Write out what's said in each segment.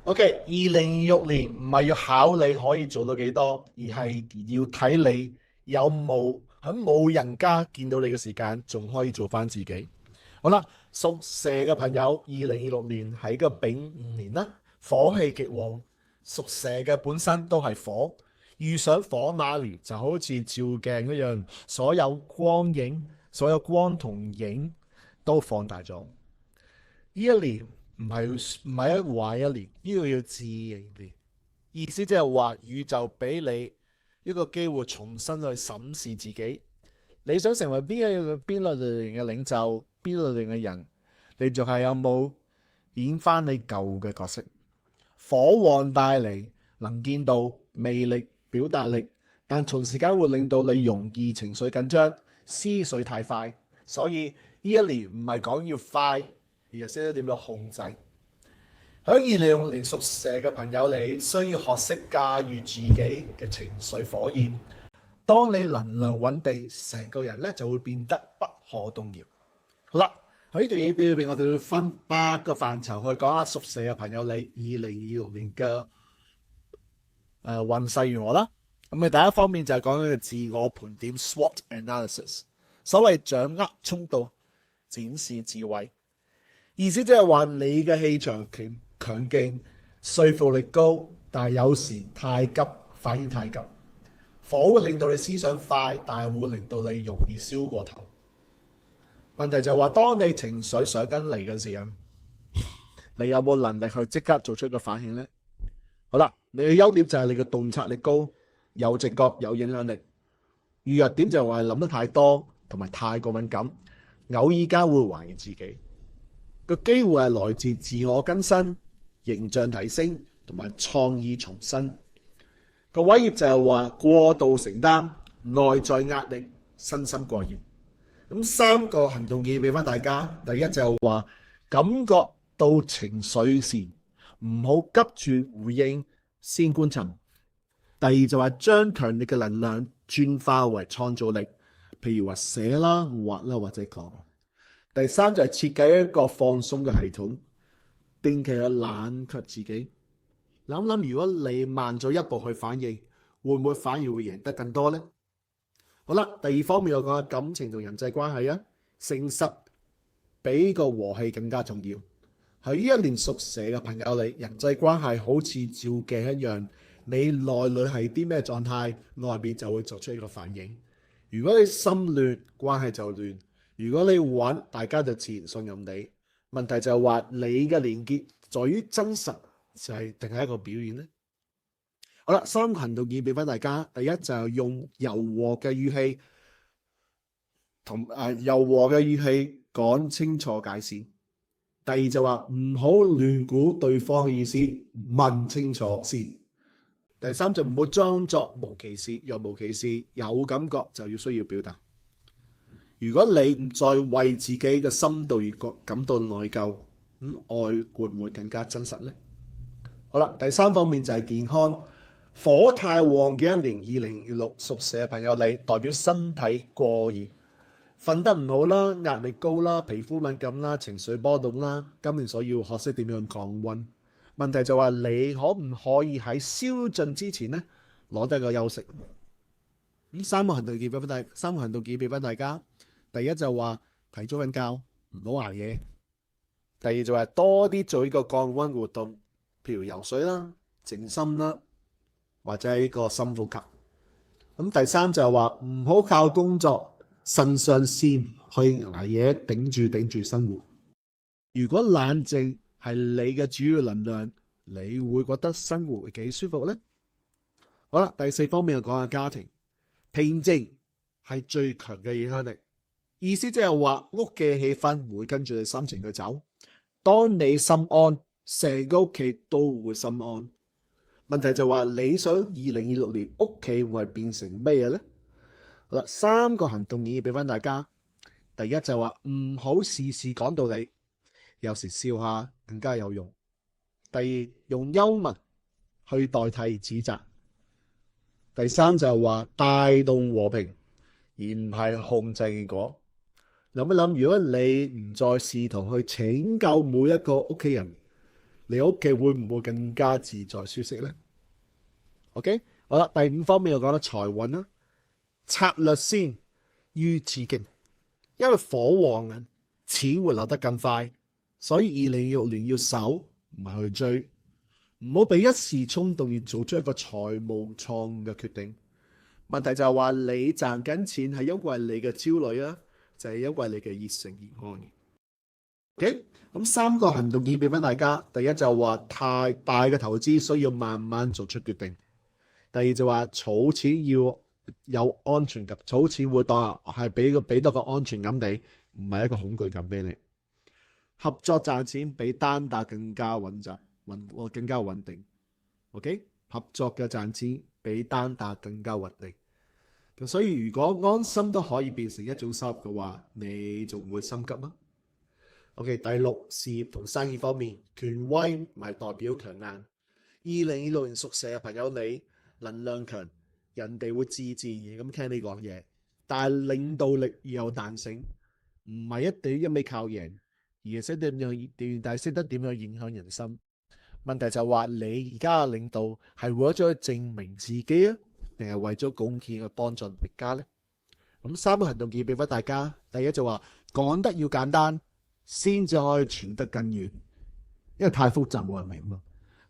OK，2026年唔係要考你可以做到幾多，而係要睇你有冇喺冇人家見到你嘅時間，仲可以做翻自己。好啦，屬蛇嘅朋友，2026年係個丙午年啦，火氣極旺。屬蛇嘅本身都係火，遇上火那年就好似照鏡一樣，所有光影、所有光同影都放大咗。呢一年唔係一壞一年，呢個要自然啲。意思即係話宇宙俾你一個機會重新去審視自己，你想成為邊類型嘅領袖，邊類型嘅人，你仲係有冇演翻你舊嘅角色？火旺帶嚟能見到魅力、表達力，但同時間會令到你容易情緒緊張、思緒太快。所以呢一年唔係講要快，而係識得點樣控制。喺2026年屬蛇嘅朋友，你需要學識駕馭自己嘅情緒火焰。當你能量穩定，成個人咧就會變得不可動搖。好啦，喺呢段影片裏邊，我哋會分8個範疇去講下屬蛇嘅朋友你2026年嘅運勢如何啦。咁第一方面就係講緊嘅自我盤點 （SWOT analysis），所謂掌握衝動，展示智慧。意思即係話你嘅氣場強勁，說服力高，但係有時太急，反應太急。火會令到你思想快，但係會令到你容易燒過頭。問題就係話，當你情緒上緊嚟嘅時候，你有冇能力去即刻做出一個反應呢？好啦，你嘅優點就係你嘅洞察力高，有直覺，有影響力。弱點就係話諗得太多，同埋太過敏感，偶爾間會懷疑自己。個機會係來自自我更新、形象提升同埋創意重新。個威脅就係話過度承擔、內在壓力、身心過熱。咁3個行動建議俾翻大家。第一就係話感覺到情緒時，唔好急住回應，先觀察。第二就係將強烈嘅能量轉化為創造力，譬如話寫啦、畫啦或者講。第三就係設計一個放鬆嘅系統，定期去冷卻自己，諗諗如果你慢咗一步去反應，會唔會反而會贏得更多呢？好啦，第二方面我講下感情同人際關係啊，誠實比個和氣更加重要。喺呢一年屬蛇嘅朋友，你人際關係好似照鏡一樣，你內裏係啲咩狀態，外面就會作出一個反應。如果你心亂，關係就亂。如果你穩，大家就自然信任你。問題就係話你嘅連結在於真實，就係定係一個表演呢？好啦，3個行動建議俾翻大家。第一就係用柔和嘅語氣講清楚解釋。第二就話唔好亂估對方嘅意思，問清楚先。第三就唔好裝作無其事，若無其事，有感覺就要需要表達。如果你唔再為自己嘅深度而感到內疚，愛會唔會更加真實呢？好啦，第三方面就係健康。火太旺嘅一年2026屬蛇嘅朋友，你代表身體過熱，瞓得唔好啦，壓力高啦，皮膚敏感啦，情緒波動啦。今年所要學識點樣降溫。問題就話你可唔可以喺燒盡之前呢攞得個休息？3個行動建議俾翻大家。第一就話提早瞓覺，唔好捱夜。第二就係多啲做呢個降溫活動，譬如游水啦、靜心啦，或者係呢個深呼吸。咁第三就係話唔好靠工作腎上腺去捱夜，頂住生活。如果冷靜係你嘅主要能量，你會覺得生活會幾舒服呢？好啦，第四方面就講下家庭。平靜係最強嘅影響力。意思即係話屋企嘅氣氛會跟住你心情去走。當你心安，成個屋企都會心安。問題就話你想2026年屋企會變成咩嘢呢？好啦，3個行動建議俾翻大家。第一就話唔好事事講道理，有時笑下更加有用。第二，用幽默去代替指責。第三就係話帶動和平，而唔係控制結果。諗一諗，如果你唔再試圖去拯救每一個屋企人，你屋企會唔會更加自在舒適呢？ OK， 好啦，第五方面我講到財運啦，策略先於刺激，因為火旺啊，錢會流得更快，所以2026年要守，唔係去追，唔好俾一時衝動而做出一個財務錯誤嘅決定。問題就係話你賺緊錢係因為你嘅焦慮啊，就係因為你嘅熱誠而安。OK， 咁3個行動建議俾翻大家。第一就話太大嘅投資需要慢慢做出決定。第二就話儲錢要有安全感，儲錢會當係俾多個安全感你，唔係一個恐懼感俾你。合作賺錢比單打更加穩定。OK， 合作嘅賺錢比單打更加穩定。咁所以如果安心都可以變成一種收入嘅話，你仲會心急嗎？OK， 第六，事業同生意方面，權威唔係代表強硬。2026年屬蛇嘅朋友，你能量強，人哋會自然咁聽你講嘢，但係領導力要有彈性，唔係一定一味靠贏，而係識得點樣影響人心。問題就係話你而家嘅領導係為咗去證明自己啊，定係為咗貢獻去幫助別家呢？咁3個行動建議俾翻大家。第一就話講得要簡單，先至可以傳得更遠，因為太複雜冇人明嘛。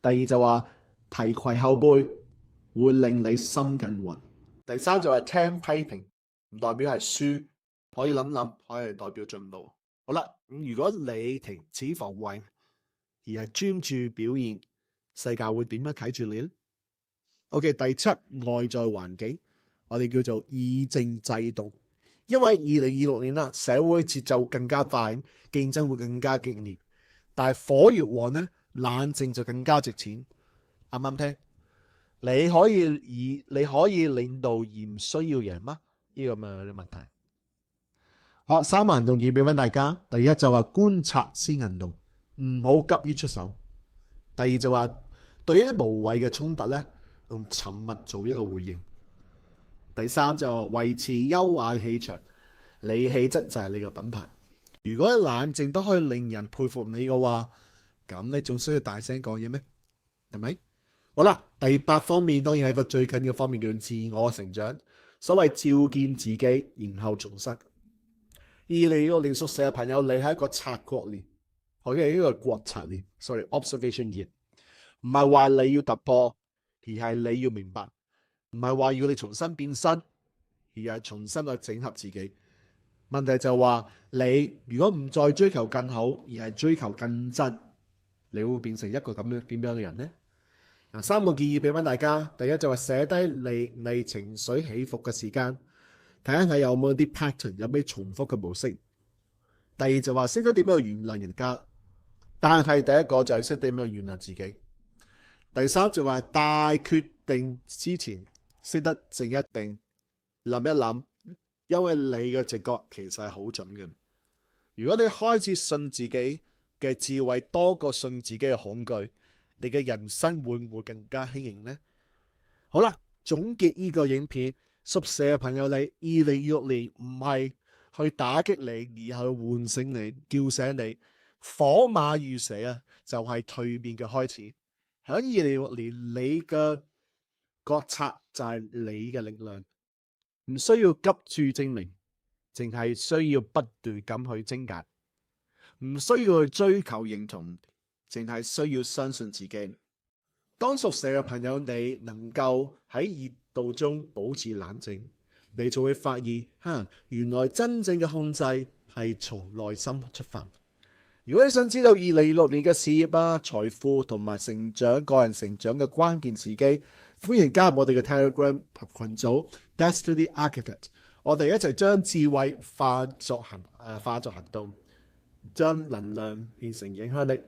第二就話提攜後輩會令你心更穩。第三就係聽批評，唔代表係輸，可以諗，可以代表進步。好啦，咁如果你停止防衛，而係專注表現，世界會點樣睇住你呢？OK， 第7，外在環境，我哋叫做議政制度。因為2026年啦，社會節奏更加快，競爭會更加激烈。但係火越旺咧，冷靜就更加值錢。啱唔啱聽？你可以領導而唔需要贏嗎？呢個咪有啲問題。好，3個行動建議俾翻大家。第一就話觀察先行動，唔好急於出手。第二就話對於無謂嘅衝突咧，用沉默做一個回應。第三就維持優雅嘅氣場，你氣質就係你嘅品牌。如果冷靜都可以令人佩服你嘅話，咁你仲需要大聲講嘢咩？係咪？好啦，第8方面當然係個最近嘅方面，叫自我成長。所謂照見自己，然後重生。2026年屬蛇嘅朋友，你係一個察覺年，我嘅呢個國察年，observation year，唔係話你要突破，而係你要明白，唔係話要你重新變身，而係重新去整合自己。問題就係話你如果唔再追求更好，而係追求更真，你會變成一個點樣嘅人呢？3個建議俾翻大家。第一就係寫低你情緒起伏嘅時間，睇下有冇啲 pattern， 有咩重複嘅模式。第二就話識得點樣原諒人家，但係第一個就係識得點樣原諒自己。第三就話大決定之前識得靜一靜，諗一諗，因為你嘅直覺其實係好準嘅。如果你開始信自己嘅智慧多過信自己嘅恐懼，你嘅人生會唔會更加輕盈呢？好啦，總結呢個影片，屬蛇嘅朋友，你2026年唔係去打擊你，而係去喚醒你、叫醒你。火馬遇蛇啊，就係蛻變嘅開始。喺2026年，你嘅覺察就係你嘅力量，唔需要急住證明，淨係需要不斷咁去精簡，唔需要去追求認同。淨係需要相信自己。當屬蛇嘅朋友，你能夠喺熱度中保持冷靜，你就會發現，原來真正嘅控制係從內心出發。如果你想知道2026年嘅事業啊、財富同埋成長、個人成長嘅關鍵時機，歡迎加入我哋嘅 Telegram 群組 Destiny Architect。我哋一齊將智慧化作行動，將能量變成影響力。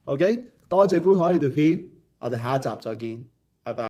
OK， 多謝觀看呢條片，我哋下一集再見，拜拜。